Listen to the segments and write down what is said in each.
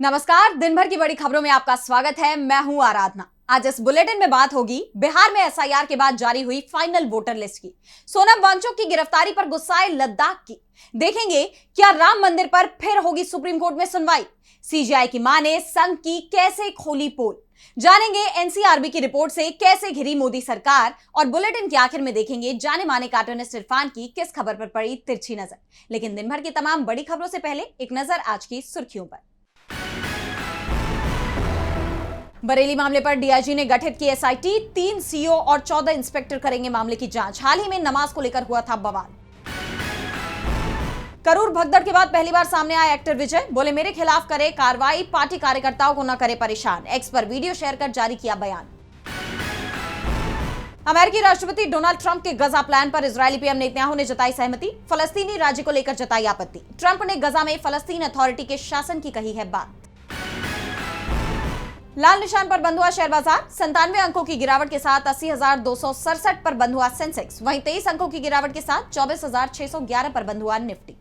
नमस्कार, दिन भर की बड़ी खबरों में आपका स्वागत है। मैं हूं आराधना। आज इस बुलेटिन में बात होगी बिहार में एसआईआर के बाद जारी हुई फाइनल वोटर लिस्ट की, सोनम वांगचुक की गिरफ्तारी पर गुस्साए लद्दाख की, देखेंगे क्या राम मंदिर पर फिर होगी सुप्रीम कोर्ट में सुनवाई, सीजेआई की मां ने संघ की कैसे खोली पोल, जानेंगे एनसीआरबी की रिपोर्ट से कैसे घिरी मोदी सरकार, और बुलेटिन के आखिर में देखेंगे जाने माने कार्टूनिस्ट इरफान की किस खबर पर पड़ी तिरछी नजर। लेकिन दिन भर की तमाम बड़ी खबरों से पहले एक नजर आज की सुर्खियों पर। बरेली मामले पर डीआईजी ने गठित की एसआईटी, 3 सीओ और 14 इंस्पेक्टर करेंगे मामले की जांच। हाल ही में नमाज को लेकर हुआ था बवाल। करूर भगदड़ के बाद पहली बार सामने आए एक्टर विजय, बोले मेरे खिलाफ करे कार्रवाई, पार्टी कार्यकर्ताओं को न करे परेशान। एक्स पर वीडियो शेयर कर जारी किया बयान। अमेरिकी राष्ट्रपति डोनाल्ड ट्रंप के गजा प्लान पर इजरायली पीएम नेतन्याहू ने जताई सहमति, फलस्तीनी राज्य को लेकर जताई आपत्ति। ट्रंप ने गजा में फलस्तीन अथॉरिटी के शासन की कही है बात। लाल निशान पर बंद हुआ शेयर बाजार, 97 अंकों की गिरावट के साथ 80,267 पर बंद हुआ सेंसेक्स, वहीं 23 अंकों की गिरावट के साथ 24,611 पर बंद हुआ निफ्टी।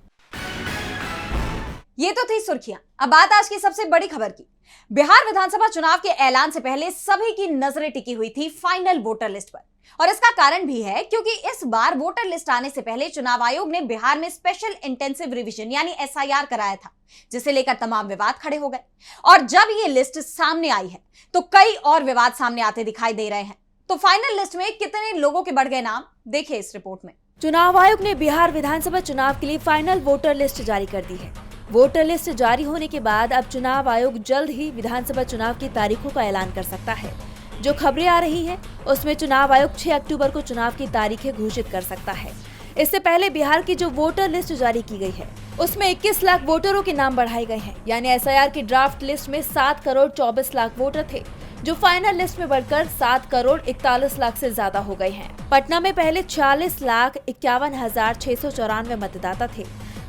ये तो थी सुर्खियां। अब बात आज की सबसे बड़ी खबर की। बिहार विधानसभा चुनाव के ऐलान से पहले सभी की नजरें टिकी हुई थी फाइनल वोटर लिस्ट पर, और इसका कारण भी है क्योंकि इस बार वोटर लिस्ट आने से पहले चुनाव आयोग ने बिहार में स्पेशल इंटेंसिव रिवीजन यानी एसआईआर कराया था, जिसे लेकर तमाम विवाद खड़े हो गए। और जब ये लिस्ट सामने आई है तो कई और विवाद सामने आते दिखाई दे रहे हैं। तो फाइनल लिस्ट में कितने लोगों के बढ़ गए नाम, देखिए इस रिपोर्ट में। चुनाव आयोग ने बिहार विधानसभा चुनाव के लिए फाइनल वोटर लिस्ट जारी कर दी है। वोटर लिस्ट जारी होने के बाद अब चुनाव आयोग जल्द ही विधानसभा चुनाव की तारीखों का ऐलान कर सकता है। जो खबरें आ रही हैं, उसमें चुनाव आयोग 6 अक्टूबर को चुनाव की तारीखें घोषित कर सकता है। इससे पहले बिहार की जो वोटर लिस्ट जारी की गई है, उसमें 21 लाख वोटरों के नाम बढ़ाए गए हैं। यानी एसआईआर की ड्राफ्ट लिस्ट में 7 करोड़ 24 लाख वोटर थे, जो फाइनल लिस्ट में बढ़कर 7 करोड़ 41 लाख से ज्यादा हो गए हैं। पटना में पहले 46,51,694 मतदाता थे।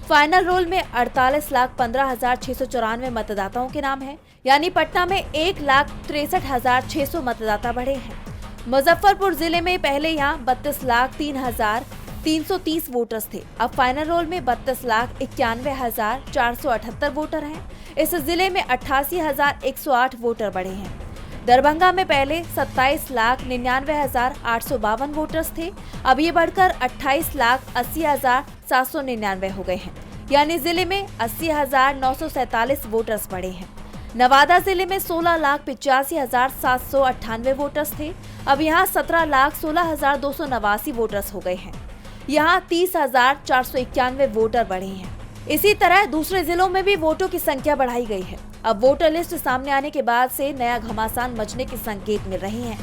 फाइनल रोल में 48,15,694 मतदाताओं के नाम हैं। यानी पटना में 1,63,600 मतदाता बढ़े हैं। मुजफ्फरपुर जिले में पहले यहाँ 32,03,330 वोटर्स थे। अब फाइनल रोल में 32,91,478 वोटर हैं। इस जिले में 88,108 वोटर बढ़े हैं। दरभंगा में पहले 27,99,852 वोटर्स थे। अब ये बढ़कर 28,80,799 हो गए हैं। यानी जिले में 80,947 वोटर्स बढ़े हैं। नवादा जिले में 16,85,798 वोटर्स थे। अब यहाँ 17,16,289 वोटर्स हो गए हैं। यहाँ 30,491 वोटर बढ़े हैं। इसी तरह दूसरे जिलों में भी वोटों की संख्या बढ़ाई गई है। अब वोटर लिस्ट सामने आने के बाद से नया घमासान मचने के संकेत मिल रहे हैं,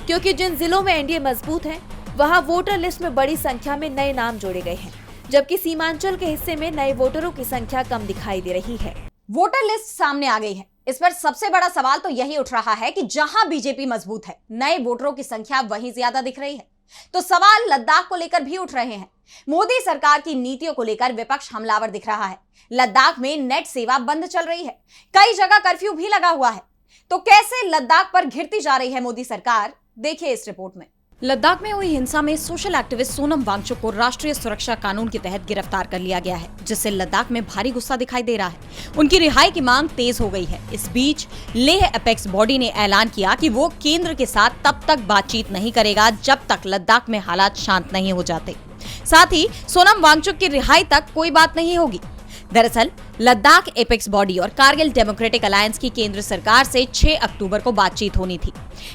क्योंकि जिन जिलों में एनडीए मजबूत है, वहां वोटर लिस्ट में बड़ी संख्या में नए नाम जोड़े गए हैं, जबकि सीमांचल के हिस्से में नए वोटरों की संख्या कम दिखाई दे रही है। वोटर लिस्ट सामने आ गई है। इस पर सबसे बड़ा सवाल तो यही उठ रहा है कि जहां बीजेपी मजबूत है, नए वोटरों की संख्या वहीं ज्यादा दिख रही है। तो सवाल लद्दाख को लेकर भी उठ रहे हैं। मोदी सरकार की नीतियों को लेकर विपक्ष हमलावर दिख रहा है। लद्दाख में नेट सेवा बंद चल रही है, कई जगह कर्फ्यू भी लगा हुआ है। तो कैसे लद्दाख पर घिरती जा रही है मोदी सरकार, देखिए इस रिपोर्ट में। लद्दाख में हुई हिंसा में सोशल एक्टिविस्ट सोनम वांगचुक को राष्ट्रीय सुरक्षा कानून के तहत गिरफ्तार कर लिया गया है, जिससे लद्दाख में भारी गुस्सा दिखाई दे रहा है। उनकी रिहाई की मांग तेज हो गई है। इस बीच लेह एपेक्स बॉडी ने ऐलान किया कि वो केंद्र के साथ तब तक बातचीत नहीं करेगा जब तक लद्दाख में हालात शांत नहीं हो जाते। साथ ही सोनम वांगचुक की रिहाई तक कोई बात नहीं होगी। दरअसल लद्दाख एपेक्स बॉडी और कारगिल डेमोक्रेटिक अलायंस की केंद्र सरकार से 6 अक्टूबर को बातचीत होनी थी।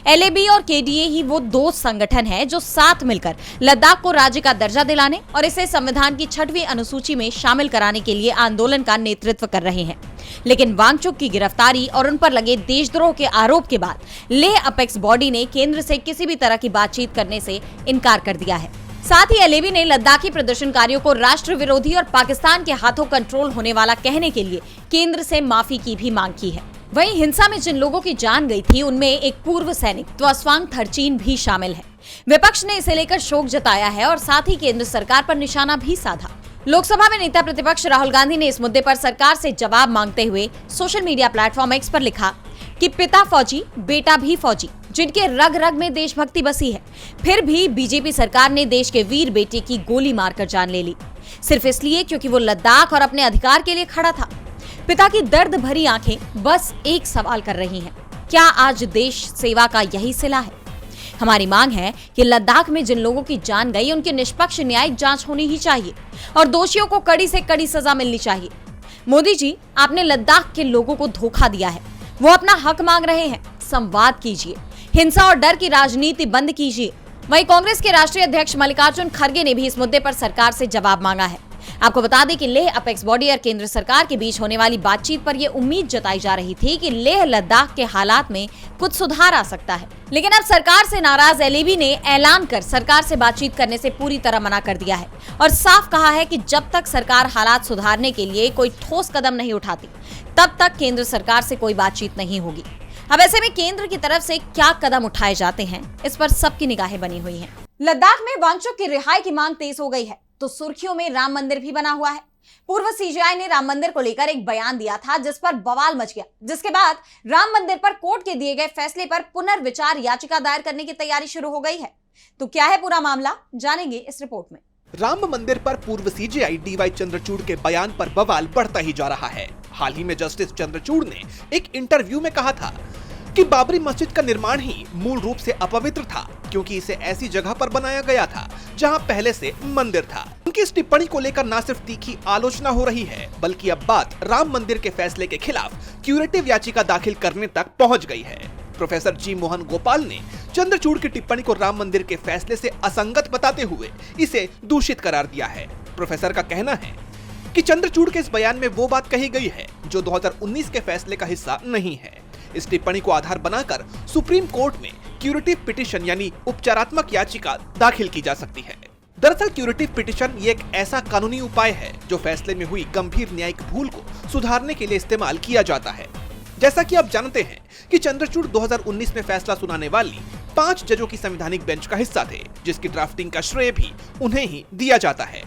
एलएबी और केडीए ही वो 2 संगठन हैं जो साथ मिलकर लद्दाख को राज्य का दर्जा दिलाने और इसे संविधान की 6वीं अनुसूची में शामिल कराने के लिए आंदोलन का नेतृत्व कर रहे हैं। लेकिन वांगचुक की गिरफ्तारी और उन पर लगे देशद्रोह के आरोप के बाद लेह एपेक्स बॉडी ने केंद्र से किसी भी तरह की बातचीत करने से इनकार कर दिया है। साथ ही एलएबी ने लद्दाखी प्रदर्शनकारियों को राष्ट्र विरोधी और पाकिस्तान के हाथों कंट्रोल होने वाला कहने के लिए केंद्र से माफी की भी मांग की है। वहीं हिंसा में जिन लोगों की जान गई थी, उनमें एक पूर्व सैनिक त्वस्वांग थर्चीन भी शामिल है। विपक्ष ने इसे लेकर शोक जताया है और साथ ही केंद्र सरकार पर निशाना भी साधा। लोकसभा में नेता प्रतिपक्ष राहुल गांधी ने इस मुद्दे पर सरकार से जवाब मांगते हुए सोशल मीडिया प्लेटफॉर्म एक्स पर लिखा कि पिता फौजी, बेटा भी फौजी, जिनके रग रग में देशभक्ति बसी है, फिर भी बीजेपी सरकार ने देश के वीर बेटे की गोली मारकर जान ले ली, सिर्फ इसलिए क्योंकि वो लद्दाख और अपने अधिकार के लिए खड़ा था। पिता की दर्द भरी आंखें बस एक सवाल कर रही हैं, क्या आज देश सेवा का यही सिला है? हमारी मांग है कि लद्दाख में जिन लोगों की जान गई उनकी निष्पक्ष न्यायिक जांच होनी ही चाहिए और दोषियों को कड़ी से कड़ी सजा मिलनी चाहिए। मोदी जी, आपने लद्दाख के लोगों को धोखा दिया है। वो अपना हक मांग रहे हैं, संवाद कीजिए, हिंसा और डर की राजनीति बंद कीजिए। वहीं कांग्रेस के राष्ट्रीय अध्यक्ष मल्लिकार्जुन खड़गे ने भी इस मुद्दे पर सरकार से जवाब मांगा है। आपको बता दें कि लेह अपेक्स बॉडी और केंद्र सरकार के बीच होने वाली बातचीत पर यह उम्मीद जताई जा रही थी कि लेह लद्दाख के हालात में कुछ सुधार आ सकता है, लेकिन अब सरकार से नाराज एलएबी ने ऐलान कर सरकार से बातचीत करने से पूरी तरह मना कर दिया है और साफ कहा है कि जब तक सरकार हालात सुधारने के लिए कोई ठोस कदम नहीं उठाती, तब तक केंद्र सरकार से कोई बातचीत नहीं होगी। अब ऐसे में केंद्र की तरफ से क्या कदम उठाए जाते हैं, इस पर सबकी निगाहें बनी हुई हैं। लद्दाख में वांगचुक की रिहाई की मांग तेज हो गई है तो सुर्खियों में राम मंदिर भी बना हुआ है। पूर्व सीजेआई ने राम मंदिर को लेकर एक बयान दिया था जिस पर बवाल मच गया, जिसके बाद राम मंदिर पर कोर्ट के दिए गए फैसले पर पुनर्विचार याचिका दायर करने की तैयारी शुरू हो गई है। तो क्या है पूरा मामला, जानेंगे इस रिपोर्ट में। राम मंदिर पर पूर्व सीजेआई डीवाई चंद्रचूड़ के बयान पर बवाल बढ़ता ही जा रहा है। हाल ही में जस्टिस चंद्रचूड़ ने एक इंटरव्यू में कहा था कि बाबरी मस्जिद का निर्माण ही मूल रूप से अपवित्र था, क्योंकि इसे ऐसी जगह पर बनाया गया था जहां पहले से मंदिर था। उनकी इस टिप्पणी को लेकर न सिर्फ तीखी आलोचना हो रही है, बल्कि अब बात राम मंदिर के फैसले के खिलाफ क्यूरेटिव याचिका दाखिल करने तक पहुंच गई है। प्रोफेसर जी मोहन गोपाल ने चंद्रचूड़ की टिप्पणी को राम मंदिर के फैसले से असंगत बताते हुए इसे दूषित करार दिया है। प्रोफेसर का कहना है कि चंद्रचूड़ के इस बयान में वो बात कही गई है जो 2019 के फैसले का हिस्सा नहीं है। इस टिप्पणी को आधार बनाकर सुप्रीम कोर्ट में क्यूरेटिव पिटीशन यानी उपचारात्मक याचिका दाखिल की जा सकती है। दरअसल क्यूरेटिव पिटीशन ये एक ऐसा कानूनी उपाय है जो फैसले में हुई गंभीर न्यायिक भूल को सुधारने के लिए इस्तेमाल किया जाता है। जैसा कि आप जानते हैं कि चंद्रचूड़ 2019 में फैसला सुनाने वाली 5 जजों की संवैधानिक बेंच का हिस्सा थे, जिसकी ड्राफ्टिंग का श्रेय भी उन्हें ही दिया जाता है।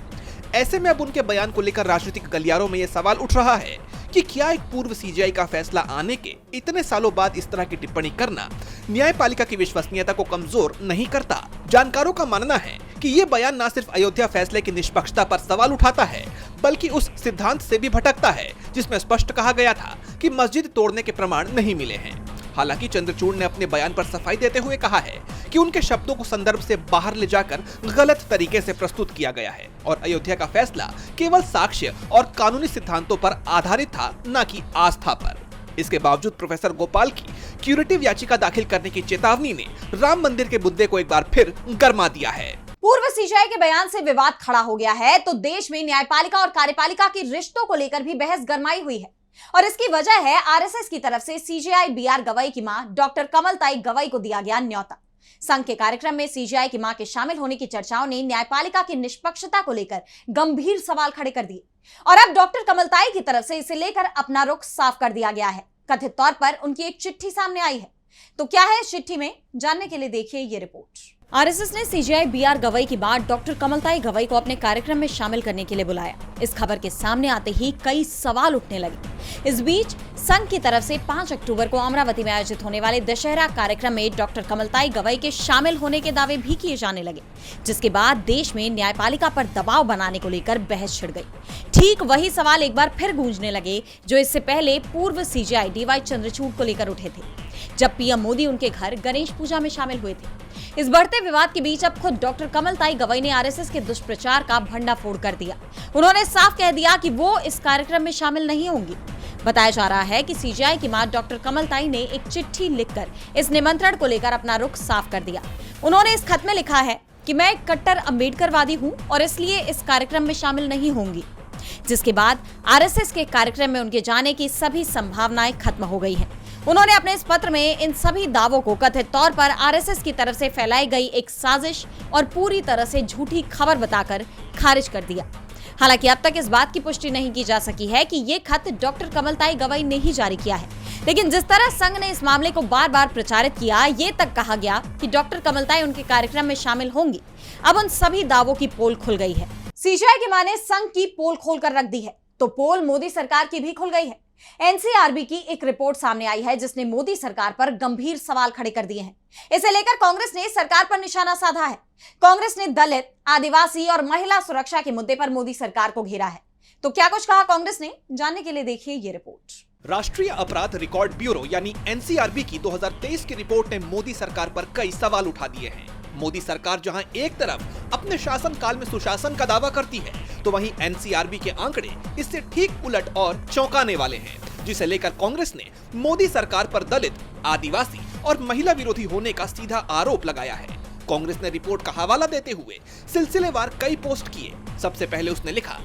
ऐसे में अब उनके बयान को लेकर राजनीतिक गलियारों में यह सवाल उठ रहा है कि क्या एक पूर्व सीजेआई का फैसला आने के इतने सालों बाद इस तरह की टिप्पणी करना न्यायपालिका की विश्वसनीयता को कमजोर नहीं करता। जानकारों का मानना है कि ये बयान न सिर्फ अयोध्या फैसले की निष्पक्षता पर सवाल उठाता है, बल्कि उस सिद्धांत से भी भटकता है जिसमें स्पष्ट कहा गया था कि मस्जिद तोड़ने के प्रमाण नहीं मिले हैं। हालांकि चंद्रचूड़ ने अपने बयान पर सफाई देते हुए कहा है कि उनके शब्दों को संदर्भ से बाहर ले जाकर गलत तरीके से प्रस्तुत किया गया है और अयोध्या का फैसला केवल साक्ष्य और कानूनी सिद्धांतों पर आधारित था, न कि आस्था पर। इसके बावजूद प्रोफेसर गोपाल की क्यूरेटिव याचिका दाखिल करने की चेतावनी ने राम मंदिर के मुद्दे को एक बार फिर गरमा दिया है। पूर्व सीजेआई के बयान से विवाद खड़ा हो गया है तो देश में न्यायपालिका और कार्यपालिका के रिश्तों को लेकर भी बहस गरमाई हुई है और इसकी वजह है आरएसएस की तरफ से सीजेआई बीआर गवई की मां डॉक्टर कमलताई गवई को दिया गया न्योता। संघ के कार्यक्रम में सीजेआई की मां के शामिल होने की चर्चाओं ने न्यायपालिका की निष्पक्षता को लेकर गंभीर सवाल खड़े कर दिए और अब डॉक्टर कमलताई की तरफ से इसे लेकर अपना रुख साफ कर दिया गया है। कथित तौर पर उनकी एक चिट्ठी सामने आई है, तो क्या है इस चिट्ठी में, जानने के लिए देखिए ये रिपोर्ट। आरएसएस ने सीजेआई बीआर गवई की मां डॉक्टर कमलताई गवई को अपने कार्यक्रम में शामिल करने के लिए बुलाया। इस खबर के सामने आते ही कई सवाल उठने लगे। इस बीच संघ की तरफ से 5 अक्टूबर को अमरावती में आयोजित होने वाले दशहरा कार्यक्रम में डॉक्टर कमलताई गवई के शामिल होने के दावे भी किए जाने लगे, जिसके बाद देश में न्यायपालिका पर दबाव बनाने को लेकर बहस छिड़ गई। ठीक वही सवाल एक बार फिर गूंजने लगे जो इससे पहले पूर्व सीजेआई डीवाई चंद्रचूड़ को लेकर उठे थे, जब पीएम मोदी उनके घर गणेश पूजा में शामिल हुए थे। इस बढ़ते विवाद के बीच अब खुद डॉक्टर कमलताई गवई ने आरएसएस के दुष्प्रचार का भंडाफोड़ कर दिया। उन्होंने साफ कह दिया कि वो इस कार्यक्रम में शामिल नहीं होंगी। बताया जा रहा है कि सीजेआई की मां डॉक्टर कमलताई ने एक चिट्ठी लिखकर इस निमंत्रण को लेकर अपना रुख साफ कर दिया। उन्होंने इस खत में लिखा है कि मैं एक कट्टर अम्बेडकरवादी हूं और इसलिए इस कार्यक्रम में शामिल नहीं होंगी, जिसके बाद आरएसएस के कार्यक्रम में उनके जाने की सभी संभावनाएं खत्म हो गई हैं। उन्होंने अपने इस पत्र में इन सभी दावों को कथित तौर पर आरएसएस की तरफ से फैलाई गई एक साजिश और पूरी तरह से झूठी खबर बताकर खारिज कर दिया। हालांकि अब तक इस बात की पुष्टि नहीं की जा सकी है कि ये खत डॉक्टर कमलताई गवई ने ही जारी किया है, लेकिन जिस तरह संघ ने इस मामले को बार बार प्रचारित किया, ये तक कहा गया कि डॉक्टर कमलताई उनके कार्यक्रम में शामिल होंगी। अब उन सभी दावों की पोल खुल गई है। सीजेआई की मां ने संघ की पोल खोलकर रख दी है तो पोल मोदी सरकार की भी खुल गई है। एनसीआरबी की एक रिपोर्ट सामने आई है जिसने मोदी सरकार पर गंभीर सवाल खड़े कर दिए हैं। इसे लेकर कांग्रेस ने सरकार पर निशाना साधा है। कांग्रेस ने दलित, आदिवासी और महिला सुरक्षा के मुद्दे पर मोदी सरकार को घेरा है। तो क्या कुछ कहा कांग्रेस ने, जानने के लिए देखिए ये रिपोर्ट। राष्ट्रीय अपराध रिकॉर्ड ब्यूरो यानी एनसीआरबी की 2023 की रिपोर्ट ने मोदी सरकार पर कई सवाल उठा दिए हैं। मोदी सरकार जहां एक तरफ अपने शासनकाल में सुशासन का दावा करती है, तो वहीं एनसीआरबी के आंकड़े इससे ठीक उलट और चौंकाने वाले हैं, जिसे लेकर कांग्रेस ने मोदी सरकार पर दलित, आदिवासी और महिला विरोधी होने का सीधा आरोप लगाया है। कांग्रेस ने रिपोर्ट का हवाला देते हुए सिलसिलेवार कई पोस्ट किए। सबसे पहले उसने लिखा,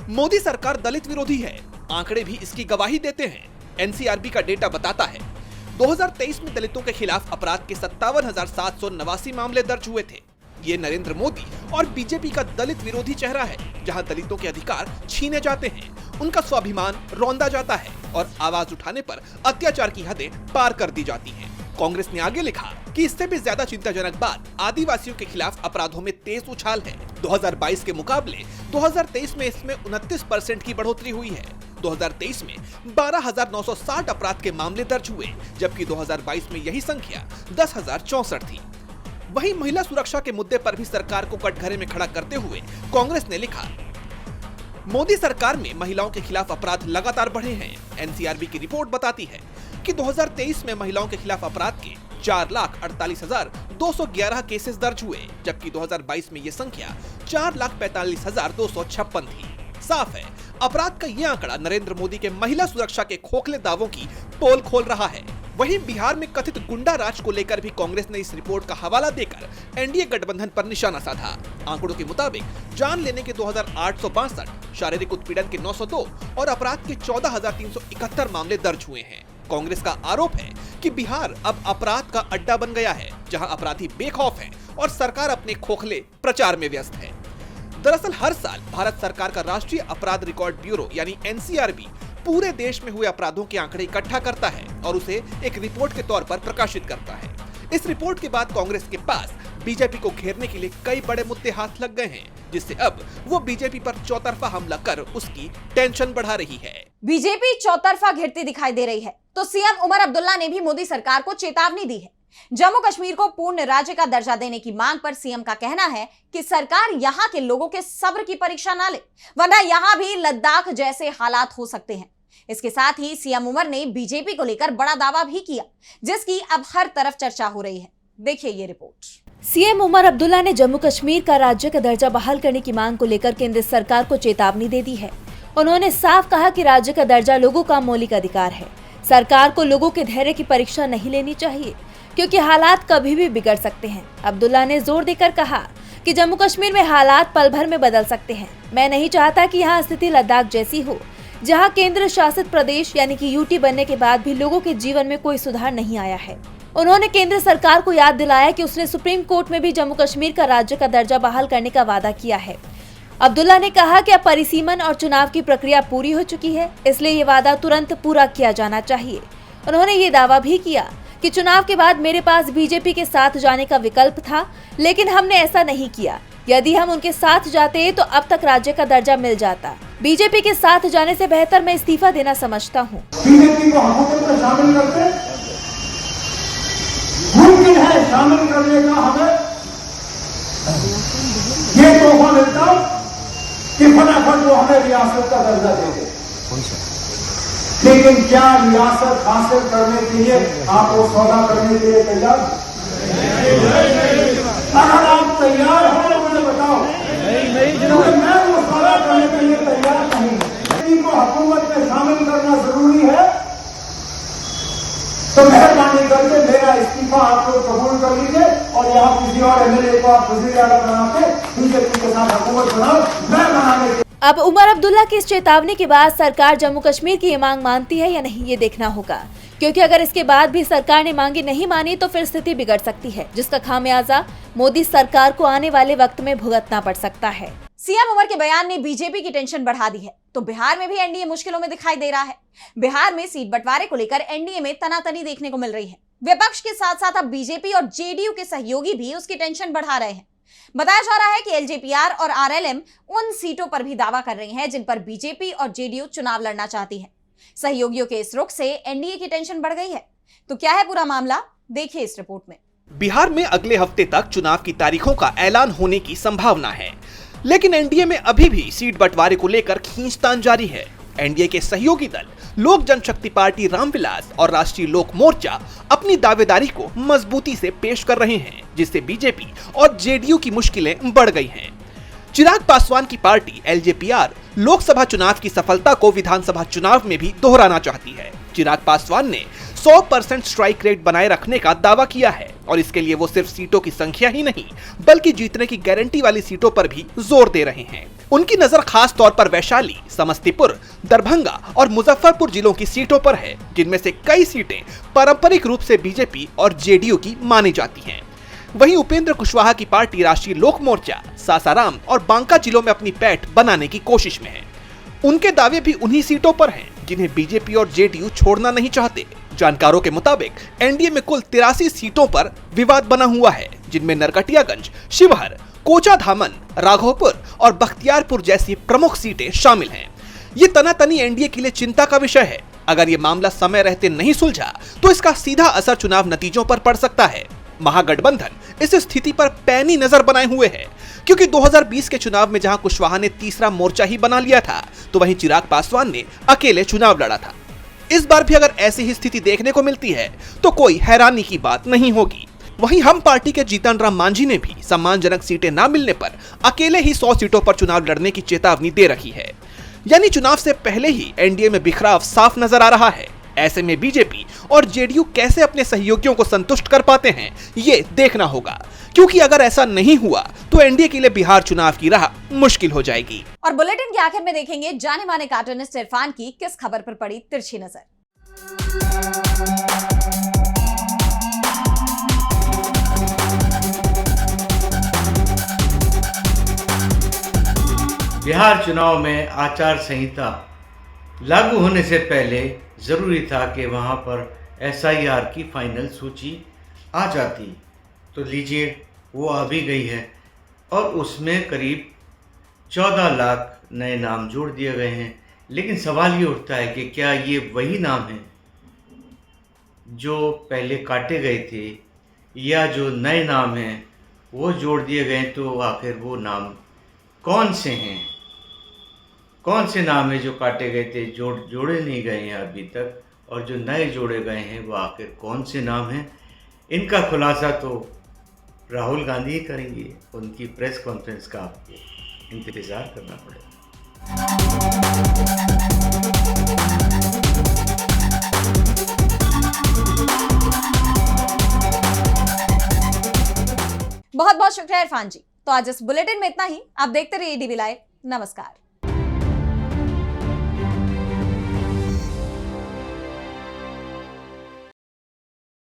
मोदी सरकार दलित विरोधी है, आंकड़े भी इसकी गवाही देते हैं। एनसीआरबी का डेटा बताता है 2023 में दलितों के खिलाफ अपराध के 57,789 मामले दर्ज हुए थे। ये नरेंद्र मोदी और बीजेपी का दलित विरोधी चेहरा है, जहां दलितों के अधिकार छीने जाते हैं, उनका स्वाभिमान रौंदा जाता है और आवाज उठाने पर अत्याचार की हदें पार कर दी जाती हैं। कांग्रेस ने आगे लिखा कि इससे भी ज्यादा चिंताजनक बात आदिवासियों के खिलाफ अपराधों में तेज उछाल है। 2022 के मुकाबले 2023 में इसमें 29% की बढ़ोतरी हुई है। 2023 में 12,960 अपराध के मामले दर्ज हुए, जबकि 2022 में यही संख्या 10,064 थी। वहीं महिला सुरक्षा के मुद्दे पर भी सरकार को कटघरे में खड़ा करते हुए कांग्रेस ने लिखा, मोदी सरकार में महिलाओं के खिलाफ अपराध लगातार बढ़े हैं। एनसीआरबी की रिपोर्ट बताती है कि 2023 में महिलाओं के खिलाफ अपराध के 4,48,211 केसेस दर्ज हुए, जबकि 2022 में ये संख्या 4,45,256 थी। साफ है, अपराध का ये आंकड़ा नरेंद्र मोदी के महिला सुरक्षा के खोखले दावों की पोल खोल रहा है। वहीं बिहार में कथित गुंडा राज को लेकर भी कांग्रेस ने इस रिपोर्ट का हवाला देकर एनडीए गठबंधन पर निशाना साधा। आंकड़ों के मुताबिक जान लेने के 2,862, शारीरिक उत्पीड़न के 902 और अपराध के 14,371 मामले दर्ज हुए हैं। कांग्रेस का आरोप है कि बिहार अब अपराध का अड्डा बन गया है, जहां अपराधी बेखौफ हैं और सरकार अपने खोखले प्रचार में व्यस्त है। दरअसल हर साल भारत सरकार का राष्ट्रीय अपराध रिकॉर्ड ब्यूरो यानी एनसीआरबी पूरे देश में हुए अपराधों के आंकड़े इकट्ठा करता है और उसे एक रिपोर्ट के तौर पर प्रकाशित करता है। इस रिपोर्ट के बाद कांग्रेस के पास बीजेपी को घेरने के लिए कई बड़े मुद्दे हाथ लग गए हैं, जिससे अब वो बीजेपी पर चौतरफा हमला कर उसकी टेंशन बढ़ा रही है। बीजेपी चौतरफा घेरती दिखाई दे रही है, तो सीएम उमर अब्दुल्ला ने भी मोदी सरकार को चेतावनी दी है। जम्मू कश्मीर को पूर्ण राज्य का दर्जा देने की मांग पर सीएम का कहना है कि सरकार यहां के लोगों के सब्र की परीक्षा ना ले, वरना यहां भी लद्दाख जैसे हालात हो सकते हैं। इसके साथ ही सीएम उमर ने बीजेपी को लेकर बड़ा दावा भी किया, जिसकी अब हर तरफ चर्चा हो रही है। देखिए ये रिपोर्ट। सीएम उमर अब्दुल्ला ने जम्मू कश्मीर का राज्य का दर्जा बहाल करने की मांग को लेकर केंद्र सरकार को चेतावनी दे दी है। उन्होंने साफ कहा कि राज्य का दर्जा लोगों का मौलिक अधिकार है। सरकार को लोगों के धैर्य की परीक्षा नहीं लेनी चाहिए, क्योंकि हालात कभी भी बिगड़ सकते हैं। अब्दुल्ला ने जोर देकर कहा कि जम्मू कश्मीर में हालात पल भर में बदल सकते हैं। मैं नहीं चाहता कि यहाँ स्थिति लद्दाख जैसी हो, जहाँ केंद्र शासित प्रदेश यानी कि यूटी बनने के बाद भी लोगों के जीवन में कोई सुधार नहीं आया है। उन्होंने केंद्र सरकार को याद दिलाया कि उसने सुप्रीम कोर्ट में भी जम्मू कश्मीर का राज्य का दर्जा बहाल करने का वादा किया है। अब्दुल्ला ने कहा कि अब परिसीमन और चुनाव की प्रक्रिया पूरी हो चुकी है, इसलिए ये वादा तुरंत पूरा किया जाना चाहिए। उन्होंने ये दावा भी किया कि चुनाव के बाद मेरे पास बीजेपी के साथ जाने का विकल्प था, लेकिन हमने ऐसा नहीं किया। यदि हम उनके साथ जाते तो अब तक राज्य का दर्जा मिल जाता। बीजेपी के साथ जाने से बेहतर मैं इस्तीफा देना समझता हूँ। बीजेपी को हुकूमत में शामिल करते मुमकिन है, शामिल करने का हमें ये तोहफा मिलता कि फटाफट वो हमें रियासत का दर्जा दे दे। लेकिन क्या रियासत हासिल करने के लिए आप वो सौदा करने के लिए तैयार? अगर आप तैयार हो तो मुझे बताओ। नहीं, मैं वो सौदा करने के लिए तैयार नहीं। इनको हुकूमत में शामिल करना जरूरी है, तो मेहरबानी करके मेरा इस्तीफा आप लोग कबूल कर लीजिए और यहाँ किसी और एमएलए को आप वजीर आला बना के बीजेपी के साथ हुकूमत बनाओ। मैं बनाने के अब उमर अब्दुल्ला की इस चेतावनी के बाद सरकार जम्मू कश्मीर की ये मांग मानती है या नहीं, ये देखना होगा, क्योंकि अगर इसके बाद भी सरकार ने मांगे नहीं मानी तो फिर स्थिति बिगड़ सकती है, जिसका खामियाजा मोदी सरकार को आने वाले वक्त में भुगतना पड़ सकता है। सीएम उमर के बयान ने बीजेपी की टेंशन बढ़ा दी है, तो बिहार में भी एनडीए मुश्किलों में दिखाई दे रहा है। बिहार में सीट बंटवारे को लेकर एनडीए में तनातनी देखने को मिल रही है। विपक्ष के साथ साथ अब बीजेपी और जेडीयू के सहयोगी भी उसकी टेंशन बढ़ा रहे हैं। बताया जा रहा है कि एलजेपीआर और आरएलएम उन सीटों पर भी दावा कर रही हैं जिन पर बीजेपी और जेडीयू चुनाव लड़ना चाहती है। सहयोगियों के इस रुख से एनडीए की टेंशन बढ़ गई है। तो क्या है पूरा मामला, देखिए इस रिपोर्ट में। बिहार में अगले हफ्ते तक चुनाव की तारीखों का ऐलान होने की संभावना है। लेकिन एनडीए में अभी भी सीट बंटवारे को लेकर खींचतान जारी है। एनडीए के सहयोगी दल लोक जनशक्ति पार्टी रामविलास और राष्ट्रीय लोक मोर्चा अपनी दावेदारी को मजबूती से पेश कर रहे हैं, जिससे बीजेपी और जेडीयू की मुश्किलें बढ़ गई हैं। चिराग पासवान की पार्टी एलजेपीआर लोकसभा चुनाव की सफलता को विधानसभा चुनाव में भी दोहराना चाहती है। चिराग पासवान ने 100% स्ट्राइक रेट बनाए रखने का दावा किया है और इसके लिए वो सिर्फ सीटों की संख्या ही नहीं बल्कि जीतने की गारंटी वाली सीटों पर भी जोर दे रहे हैं। उनकी नजर खास तौर पर वैशाली, समस्तीपुर, दरभंगा और मुजफ्फरपुर जिलों की सीटों पर है, जिनमें से कई सीटें पारंपरिक रूप से बीजेपी और जेडीयू की मानी जाती हैं। वहीं उपेंद्र कुशवाहा की पार्टी राष्ट्रीय लोक मोर्चा सासाराम और बांका जिलों में अपनी पैठ बनाने की कोशिश में है। उनके दावे भी उन्हीं सीटों पर हैं, जिन्हें बीजेपी और जेडीयू छोड़ना नहीं चाहते। जानकारों के मुताबिक एनडीए में कुल 83 सीटों पर विवाद बना हुआ है, जिनमें नरकटियागंज, शिवहर, कोचाधामन, राघोपुर और बख्तियारपुर जैसी प्रमुख सीटें शामिल हैं। ये तनातनी एनडीए के लिए चिंता का विषय है। अगर ये मामला समय रहते नहीं सुलझा तो इसका सीधा असर चुनाव नतीजों पर पड़ सकता है। महागठबंधन इस स्थिति पर पैनी नजर बनाए हुए है, क्योंकि 2020 के चुनाव में जहां कुशवाहा ने तीसरा मोर्चा ही बना लिया था, तो वहीं चिराग पासवान ने अकेले चुनाव लड़ा था। इस बार भी अगर ऐसी ही स्थिति देखने को मिलती है तो कोई हैरानी की बात नहीं होगी। वहीं हम पार्टी के जीतन राम मांझी ने भी सम्मानजनक सीटें न मिलने पर अकेले ही 100 सीटों पर चुनाव लड़ने की चेतावनी दे रखी है। यानी चुनाव से पहले ही एनडीए में बिखराव साफ नजर आ रहा है। ऐसे में बीजेपी और जेडीयू कैसे अपने सहयोगियों को संतुष्ट कर पाते हैं, ये देखना होगा, क्योंकि अगर ऐसा नहीं हुआ तो एनडीए के लिए बिहार चुनाव की राह मुश्किल हो जाएगी। और बुलेटिन के आखिर में देखेंगे जाने माने कार्टूनिस्ट इरफान की किस खबर पर पड़ी तिरछी नजर। बिहार चुनाव में आचार संहिता लागू होने से पहले ज़रूरी था कि वहाँ पर एसआईआर की फाइनल सूची आ जाती, तो लीजिए वो आ भी गई है और उसमें करीब 14 लाख नए नाम जोड़ दिए गए हैं। लेकिन सवाल ये उठता है कि क्या ये वही नाम हैं जो पहले काटे गए थे, या जो नए नाम हैं वो जोड़ दिए गए? तो आखिर वो नाम कौन से हैं? कौन से नाम हैं जो काटे गए थे, जोड़े नहीं गए हैं अभी तक, और जो नए जोड़े गए हैं वो आखिर कौन से नाम हैं? इनका खुलासा तो राहुल गांधी ही करेंगे। उनकी प्रेस कॉन्फ्रेंस का आपको इंतज़ार करना पड़ेगा। बहुत बहुत शुक्रिया इरफान जी। तो आज इस बुलेटिन में इतना ही। आप देखते रहिए डीवी लाइव। नमस्कार।